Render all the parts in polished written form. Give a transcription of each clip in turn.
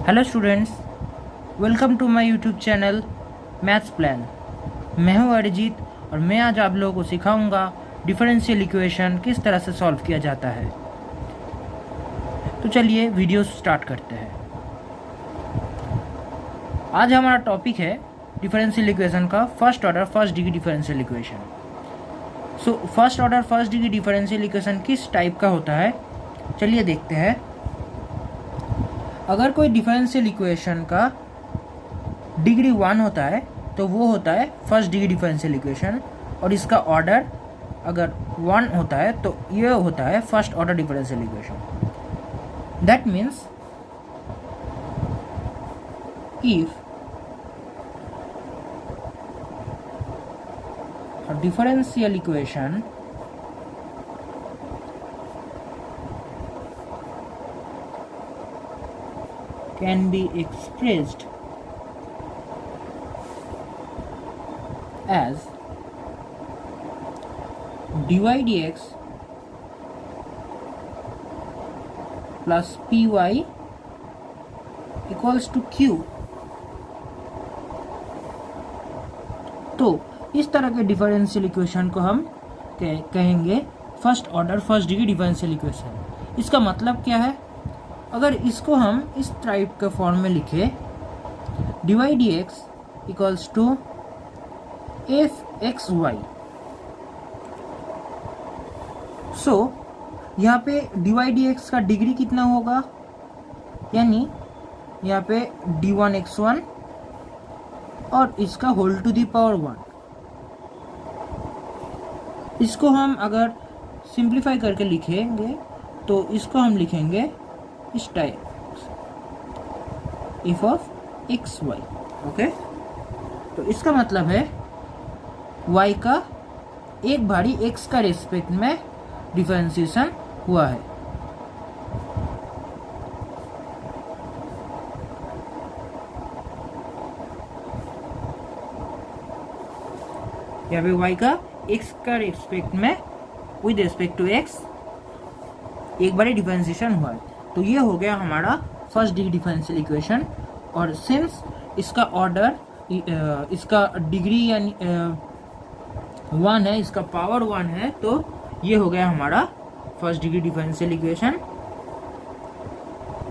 Hello students, welcome to my YouTube channel maths plan. मैं हूं अरिजीत और मैं आज आप लोगों को सिखाऊंगा डिफरेंशियल इक्वेशन किस तरह से सॉल्व किया जाता है। तो चलिए वीडियो स्टार्ट करते हैं। आज हमारा टॉपिक है डिफरेंशियल इक्वेशन का first order first degree differential equation. So first order first degree differential equation किस टाइप का होता है, चलिए देखते हैं। अगर कोई डिफरेंशियल इक्वेशन का डिग्री 1 होता है तो वो होता है फर्स्ट डिग्री डिफरेंशियल इक्वेशन, और इसका ऑर्डर अगर 1 होता है तो ये होता है first order differential equation. That means if a differential equation can be expressed as dy dx plus py equals to q। तो इस तरह के डिफरेंशियल इक्वेशन को हम कहेंगे first order first degree differential equation. इसका मतलब क्या है? अगर इसको हम इस टाइप के फॉर्म में लिखे dy dx equals to F X Y, so यहाँ पे dy dx का डिग्री कितना होगा, यानी यहाँ पे d1 x1 और इसका होल टू द पावर 1। इसको हम अगर सिंप्लीफाई करके लिखेंगे तो इसको हम लिखेंगे इस type F of X Y. Okay, तो इसका मतलब है y का एक बारी x का रेस्पेक्ट में डिफरेंशिएशन हुआ है। यहाँ पे y का x का रेस्पेक्ट में विद रेस्पेक्ट टू x एक बार डिफरेंशिएशन हुआ है, तो ये हो गया हमारा फर्स्ट डिग्री डिफरेंशियल इक्वेशन। और सिंस इसका ऑर्डर इसका डिग्री यानी 1 है, इसका पावर 1 है, तो ये हो गया हमारा first degree differential equation.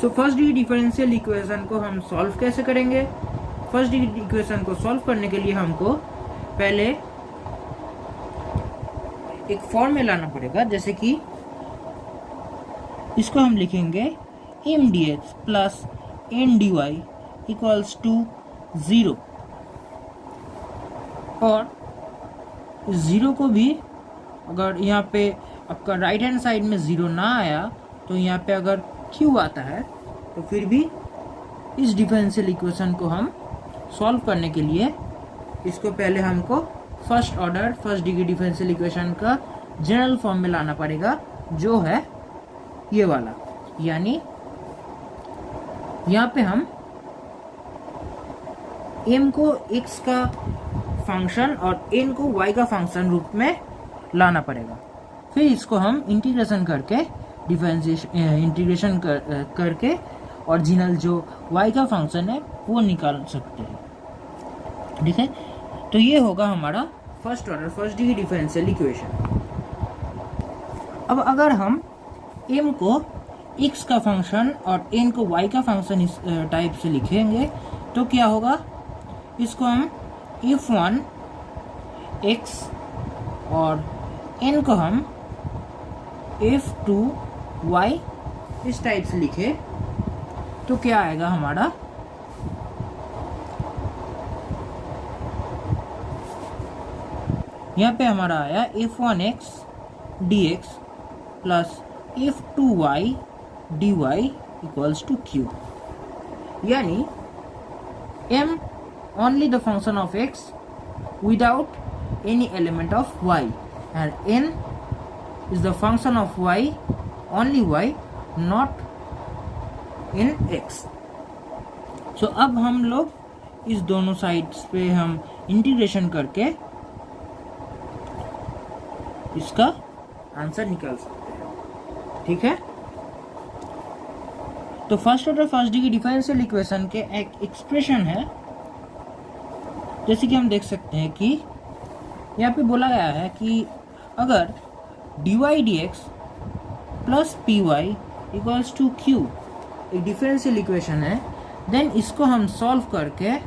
So first degree differential equation को हम सॉल्व कैसे करेंगे? फर्स्ट डिग्री इक्वेशन को सॉल्व करने के लिए हमको पहले एक फॉर्म में लाना पड़ेगा, जैसे कि इसको हम लिखेंगे M D X plus N D Y equals to 0, और 0 को भी अगर यहाँ पे आपका राइट हैंड साइड में 0 ना आया तो यहाँ पे अगर q आता है तो फिर भी इस डिफरेंशियल इक्वेशन को हम सॉल्व करने के लिए इसको पहले हमको first order first degree differential equation का जनरल फॉर्म में लाना पड़ेगा, जो है ये वाला। यानी यहाँ पे हम m को x का फंक्शन और n को y का फंक्शन रूप में लाना पड़ेगा। फिर इसको हम इंटीग्रेशन करके इंटीग्रेशन करके ओरिजिनल जो y का फंक्शन है वो निकाल सकते हैं। ठीक है, तो ये होगा हमारा first order first degree differential equation. अब अगर हम m को x का फंक्शन और n को y का फंक्शन इस टाइप से लिखेंगे तो क्या होगा? इसको हम f1 x और n को हम f2 y इस टाइप से लिखे तो क्या आएगा हमारा? यहाँ पे हमारा आया f1x dx plus f2y dy equals to q, यानी m only the function of x without any element of y, and n is the function of y only y not in x। सो अब हम लोग इस दोनों sides पे हम integration करके इसका आंसर निकाल सकते हैं। ठीक है, तो first order first degree differential equation के एक एक्सप्रेशन है, जैसे कि हम देख सकते हैं कि यहाँ पे बोला गया है कि अगर dy dx plus P Y equals to Q एक डिफरेंशियल इक्वेशन है, देन इसको हम सॉल्व करके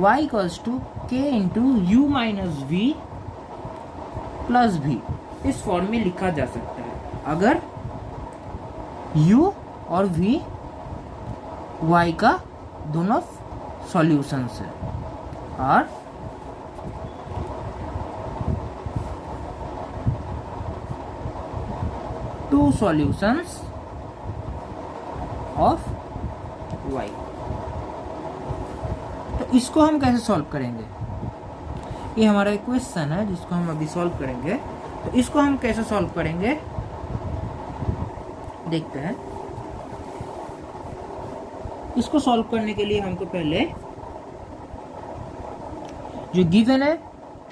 y equals to K into U minus V plus भी इस फॉर्म में लिखा जा सकता है अगर u और v y का दोनों सॉल्यूशंस है और टू सॉल्यूशंस ऑफ y। तो इसको हम कैसे सॉल्व करेंगे, ये हमारा एक क्वेश्चन है जिसको हम अभी सॉल्व करेंगे। तो इसको हम कैसे सॉल्व करेंगे देखते हैं। इसको सॉल्व करने के लिए हमको पहले जो गिवन है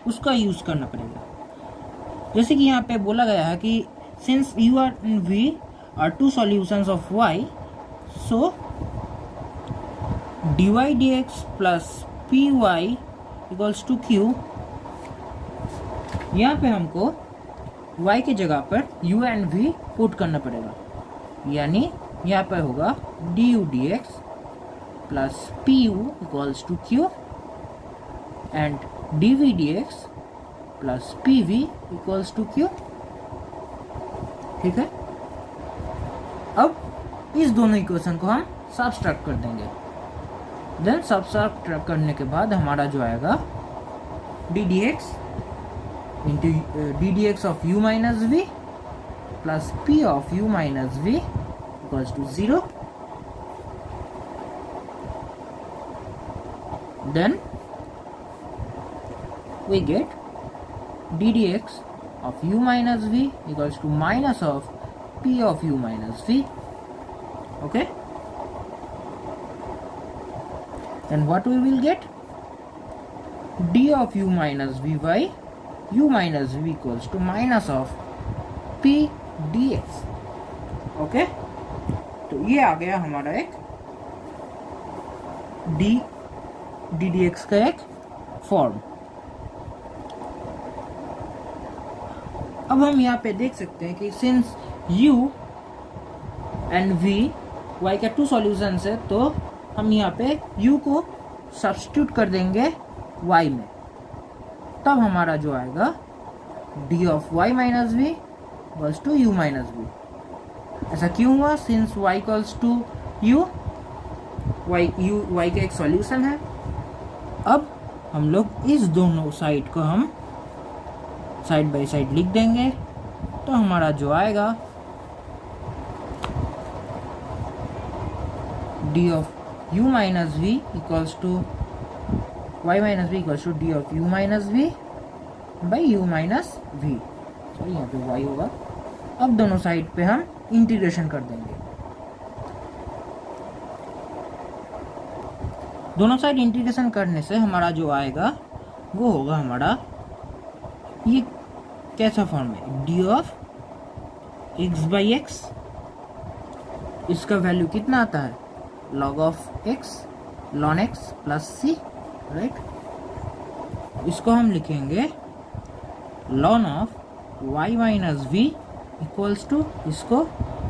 उसका यूज करना पड़ेगा। जैसे कि यहाँ पे बोला गया है कि since u and v are two solutions of y, so dy dx plus py equals to q। यहाँ पे हमको y के जगह पर u and v पुट करना पड़ेगा, यानी यहाँ पर होगा du dx plus pu equals to q and dv dx plus pv equals to q। ठीक है, अब इस दोनों इक्वेशन को हम सब्ट्रैक्ट कर देंगे। देन सब्ट्रैक्ट करने के बाद हमारा जो आएगा D D X of U minus V plus P of U minus V equals to 0। Then we get D D X of u minus v equals to minus of p of u minus v. Okay, then what we will get, d of u minus v by u minus v equals to minus of p dx. Okay, तो ये आ गया हमारा एक D D x का एक form. अब हम यहाँ पे देख सकते हैं कि since u and v y का टू सॉल्यूशंस है, तो हम यहाँ पे u को सब्स्टिट्यूट कर देंगे y में, तब हमारा जो आएगा d of y minus V equals to u minus V. ऐसा क्यों हुआ, since y equals to u, y का एक सॉल्यूशन है। अब हम लोग इस दोनों साइड को हम साइड बाय साइड लिख देंगे, तो हमारा जो आएगा d of u minus V equals to y minus V equals to d of u minus V by u minus V. Sorry, यहाँ पे y होगा। अब दोनों साइड पे हम इंटीग्रेशन कर देंगे। दोनों साइड इंटीग्रेशन करने से हमारा जो आएगा वो होगा हमारा ये कैसा फॉर्म है, D of X by X, इसका वैल्यू कितना आता है, log of X ln X plus C, right. इसको हम लिखेंगे ln of Y minus V equals to इसको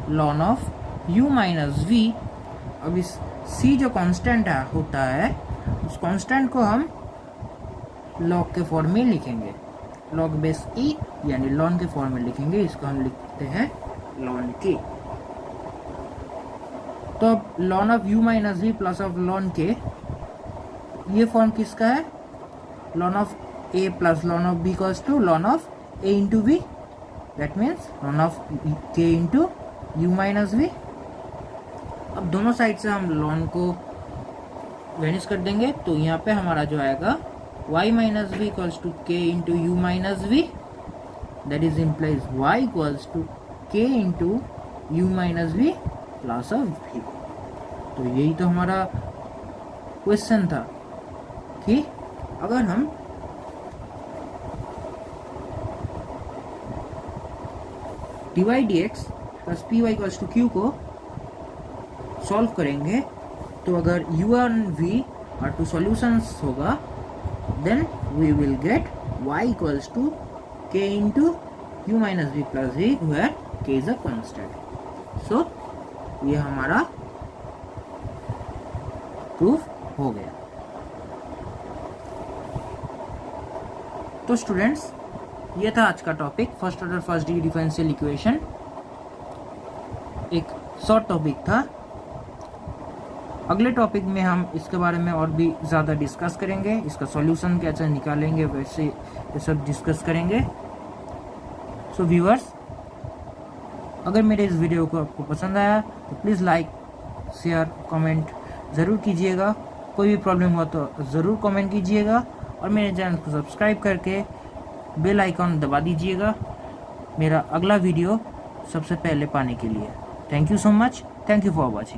ln of U minus V. अब इस सी जो कांस्टेंट होता है, उस कांस्टेंट को हम लॉग के फॉर्म में लिखेंगे, लॉग बेस ई यानी लॉन के फॉर्म में लिखेंगे। इसको हम लिखते हैं लॉन के। तो अब ln of U minus V plus of ln K, ये फॉर्म किसका है, ln of A plus ln of B equals to ln of A into B, that means ln of K into U minus V. अब दोनों side से हम lawn को vanish कर देंगे, तो यहाँ पे हमारा जो आएगा y minus v equals to k into u minus v, that is implies y equals to k into u minus v plus of v। तो यही तो हमारा क्वेश्चन था कि अगर हम dy dx plus py equals to q को solve करेंगे तो अगर u and v are two solutions होगा, then we will get y equals to k into u minus v plus v where k is a constant. So ये हमारा proof हो गया। तो स्टूडेंट्स, ये था आज का topic, first order first degree differential equation. एक शॉर्ट टॉपिक था। अगले टॉपिक में हम इसके बारे में और भी ज़्यादा डिस्कस करेंगे, इसका सॉल्यूशन कैसे निकालेंगे वैसे ये सब डिस्कस करेंगे। सो व्यूअर्स, अगर मेरे इस वीडियो को आपको पसंद आया तो प्लीज़ लाइक शेयर कमेंट ज़रूर कीजिएगा। कोई भी प्रॉब्लम हुआ तो ज़रूर कमेंट कीजिएगा और मेरे चैनल को सब्सक्राइब करके बेल आइकॉन दबा दीजिएगा मेरा अगला वीडियो सबसे पहले पाने के लिए। Thank you so much. Thank you for watching.